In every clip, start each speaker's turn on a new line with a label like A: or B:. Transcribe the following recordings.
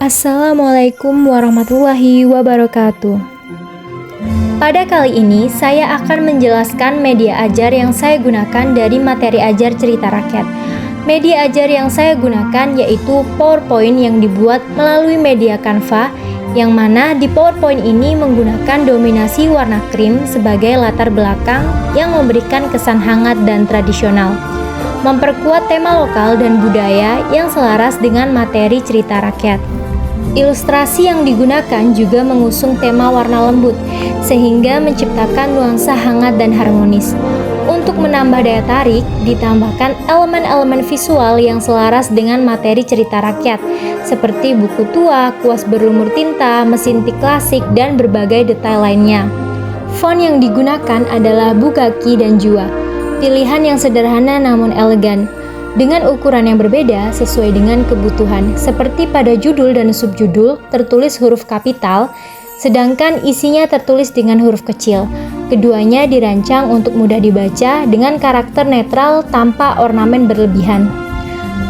A: Assalamualaikum warahmatullahi wabarakatuh. Pada kali ini, saya akan menjelaskan media ajar yang saya gunakan dari materi ajar cerita rakyat. Media ajar yang saya gunakan yaitu PowerPoint yang dibuat melalui media Canva, yang mana di PowerPoint ini menggunakan dominasi warna krim sebagai latar belakang yang memberikan kesan hangat dan tradisional, memperkuat tema lokal dan budaya yang selaras dengan materi cerita rakyat. Ilustrasi yang digunakan juga mengusung tema warna lembut, sehingga menciptakan nuansa hangat dan harmonis. Untuk menambah daya tarik, ditambahkan elemen-elemen visual yang selaras dengan materi cerita rakyat, seperti buku tua, kuas berlumur tinta, mesin tik klasik, dan berbagai detail lainnya. Font yang digunakan adalah Bukaki dan Jua, pilihan yang sederhana namun elegan, dengan ukuran yang berbeda sesuai dengan kebutuhan, seperti pada judul dan subjudul tertulis huruf kapital, sedangkan isinya tertulis dengan huruf kecil. Keduanya dirancang untuk mudah dibaca dengan karakter netral tanpa ornamen berlebihan.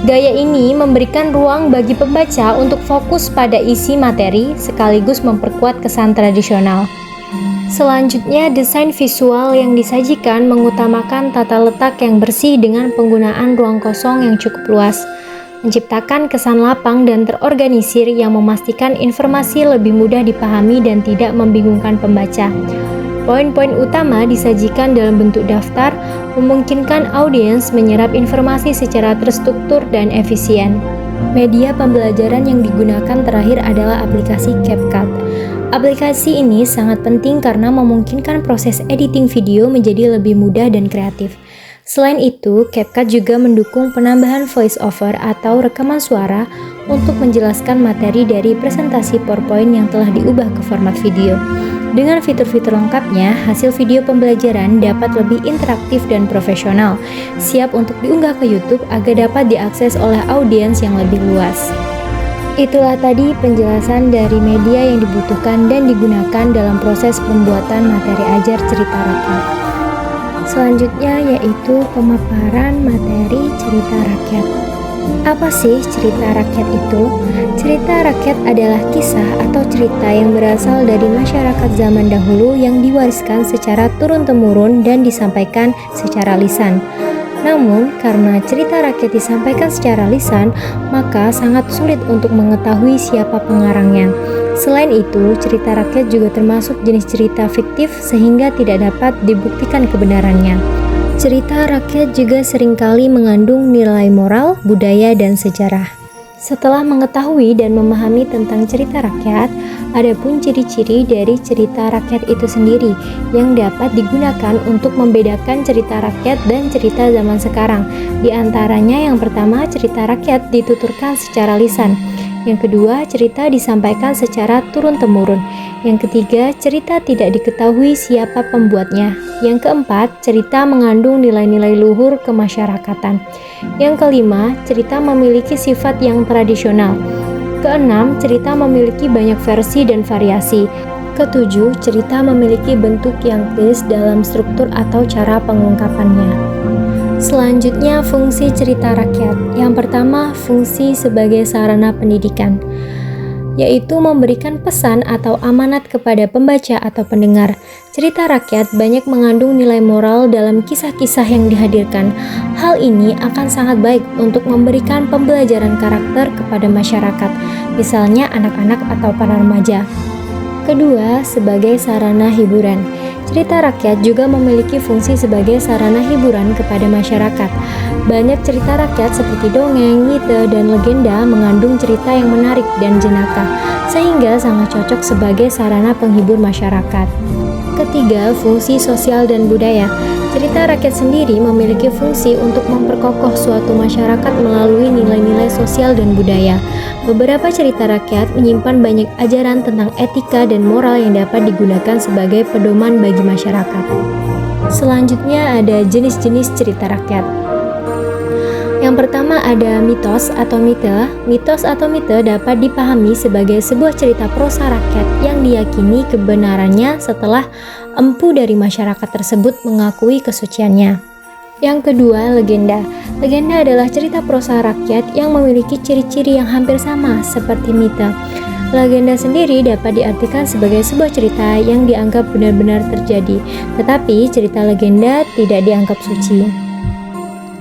A: Gaya ini memberikan ruang bagi pembaca untuk fokus pada isi materi sekaligus memperkuat kesan tradisional. Selanjutnya, desain visual yang disajikan mengutamakan tata letak yang bersih dengan penggunaan ruang kosong yang cukup luas, menciptakan kesan lapang dan terorganisir yang memastikan informasi lebih mudah dipahami dan tidak membingungkan pembaca. Poin-poin utama disajikan dalam bentuk daftar, memungkinkan audiens menyerap informasi secara terstruktur dan efisien. Media pembelajaran yang digunakan terakhir adalah aplikasi CapCut. Aplikasi ini sangat penting karena memungkinkan proses editing video menjadi lebih mudah dan kreatif. Selain itu, CapCut juga mendukung penambahan voice over atau rekaman suara untuk menjelaskan materi dari presentasi PowerPoint yang telah diubah ke format video. Dengan fitur-fitur lengkapnya, hasil video pembelajaran dapat lebih interaktif dan profesional, siap untuk diunggah ke YouTube agar dapat diakses oleh audiens yang lebih luas. Itulah tadi penjelasan dari media yang dibutuhkan dan digunakan dalam proses pembuatan materi ajar cerita rakyat. Selanjutnya yaitu pemaparan materi cerita rakyat. Apa sih cerita rakyat itu? Cerita rakyat adalah kisah atau cerita yang berasal dari masyarakat zaman dahulu yang diwariskan secara turun-temurun dan disampaikan secara lisan. Namun, karena cerita rakyat disampaikan secara lisan, maka sangat sulit untuk mengetahui siapa pengarangnya. Selain itu, cerita rakyat juga termasuk jenis cerita fiktif sehingga tidak dapat dibuktikan kebenarannya. Cerita rakyat juga seringkali mengandung nilai moral, budaya, dan sejarah. Setelah mengetahui dan memahami tentang cerita rakyat, ada pun ciri-ciri dari cerita rakyat itu sendiri yang dapat digunakan untuk membedakan cerita rakyat dan cerita zaman sekarang. Di antaranya yang pertama, cerita rakyat dituturkan secara lisan. Yang kedua, cerita disampaikan secara turun-temurun. Yang ketiga, cerita tidak diketahui siapa pembuatnya. Yang keempat, cerita mengandung nilai-nilai luhur kemasyarakatan. Yang kelima, cerita memiliki sifat yang tradisional. Keenam, cerita memiliki banyak versi dan variasi. Ketujuh, cerita memiliki bentuk yang clear dalam struktur atau cara pengungkapannya. Selanjutnya, fungsi cerita rakyat. Yang pertama, fungsi sebagai sarana pendidikan, yaitu memberikan pesan atau amanat kepada pembaca atau pendengar. Cerita rakyat banyak mengandung nilai moral dalam kisah-kisah yang dihadirkan. Hal ini akan sangat baik untuk memberikan pembelajaran karakter kepada masyarakat, misalnya anak-anak atau para remaja. Kedua, sebagai sarana hiburan. Cerita rakyat juga memiliki fungsi sebagai sarana hiburan kepada masyarakat. Banyak cerita rakyat seperti dongeng, mite, dan legenda mengandung cerita yang menarik dan jenaka, sehingga sangat cocok sebagai sarana penghibur masyarakat. Ketiga, fungsi sosial dan budaya. Cerita rakyat sendiri memiliki fungsi untuk memperkokoh suatu masyarakat melalui nilai-nilai sosial dan budaya. Beberapa cerita rakyat menyimpan banyak ajaran tentang etika dan moral yang dapat digunakan sebagai pedoman bagi masyarakat. Selanjutnya ada jenis-jenis cerita rakyat. Yang pertama ada mitos atau mite. Mitos atau mite dapat dipahami sebagai sebuah cerita prosa rakyat yang diyakini kebenarannya setelah empu dari masyarakat tersebut mengakui kesuciannya. Yang kedua, legenda. Legenda adalah cerita prosa rakyat yang memiliki ciri-ciri yang hampir sama seperti mite. Legenda sendiri dapat diartikan sebagai sebuah cerita yang dianggap benar-benar terjadi, tetapi cerita legenda tidak dianggap suci.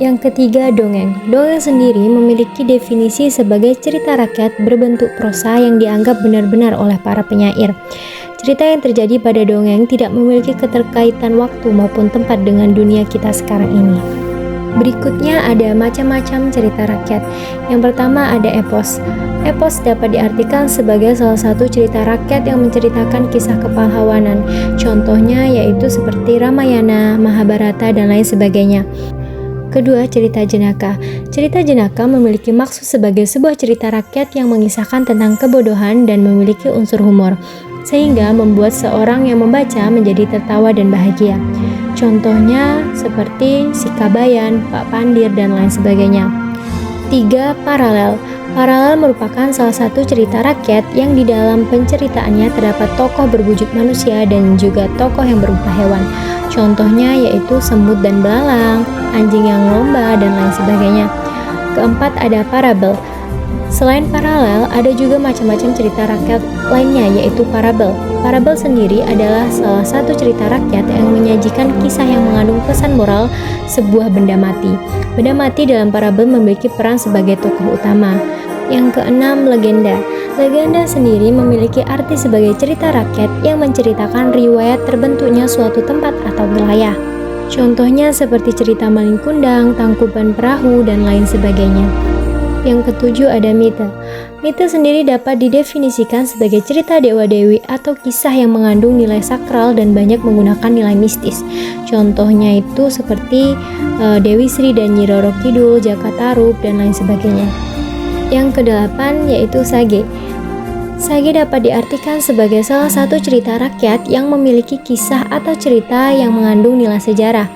A: Yang ketiga, dongeng. Dongeng sendiri memiliki definisi sebagai cerita rakyat berbentuk prosa yang dianggap benar-benar oleh para penyair. Cerita yang terjadi pada dongeng tidak memiliki keterkaitan waktu maupun tempat dengan dunia kita sekarang ini. Berikutnya ada macam-macam cerita rakyat. Yang pertama ada epos. Epos dapat diartikan sebagai salah satu cerita rakyat yang menceritakan kisah kepahlawanan. Contohnya yaitu seperti Ramayana, Mahabharata, dan lain sebagainya. Kedua, cerita jenaka. Cerita jenaka memiliki maksud sebagai sebuah cerita rakyat yang mengisahkan tentang kebodohan dan memiliki unsur humor, sehingga membuat seorang yang membaca menjadi tertawa dan bahagia. Contohnya seperti Si Kabayan, Pak Pandir, dan lain sebagainya. 3. Paralel. Paralel merupakan salah satu cerita rakyat yang di dalam penceritaannya terdapat tokoh berwujud manusia dan juga tokoh yang berupa hewan. Contohnya yaitu semut dan belalang, anjing yang lomba, dan lain sebagainya. Keempat, ada parabel. Selain paralel, ada juga macam-macam cerita rakyat lainnya yaitu parabel. Parabel sendiri adalah salah satu cerita rakyat yang menyajikan kisah yang mengandung pesan moral sebuah benda mati. Benda mati dalam parabel memiliki peran sebagai tokoh utama. Yang keenam, legenda. Legenda sendiri memiliki arti sebagai cerita rakyat yang menceritakan riwayat terbentuknya suatu tempat atau wilayah. Contohnya seperti cerita Malin Kundang, Tangkuban Perahu, dan lain sebagainya. Yang ketujuh ada mite. Mite sendiri dapat didefinisikan sebagai cerita dewa-dewi atau kisah yang mengandung nilai sakral dan banyak menggunakan nilai mistis. Contohnya itu seperti Dewi Sri dan Nyi Roro Kidul, Jaka Tarub, dan lain sebagainya. Yang kedelapan yaitu sage. Sage dapat diartikan sebagai salah satu cerita rakyat yang memiliki kisah atau cerita yang mengandung nilai sejarah.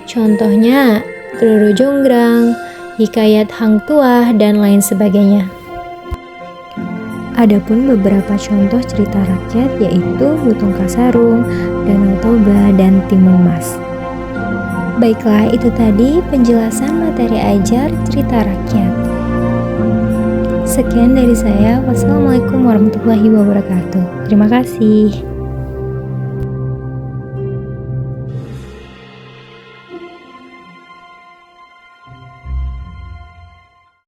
A: Contohnya Roro Jonggrang, Hikayat Hang Tuah, dan lain sebagainya. Adapun beberapa contoh cerita rakyat yaitu Lutung Kasarung, Danau Toba, dan Timun Mas. Baiklah, itu tadi penjelasan materi ajar cerita rakyat. Sekian dari saya. Wassalamualaikum warahmatullahi wabarakatuh. Terima kasih.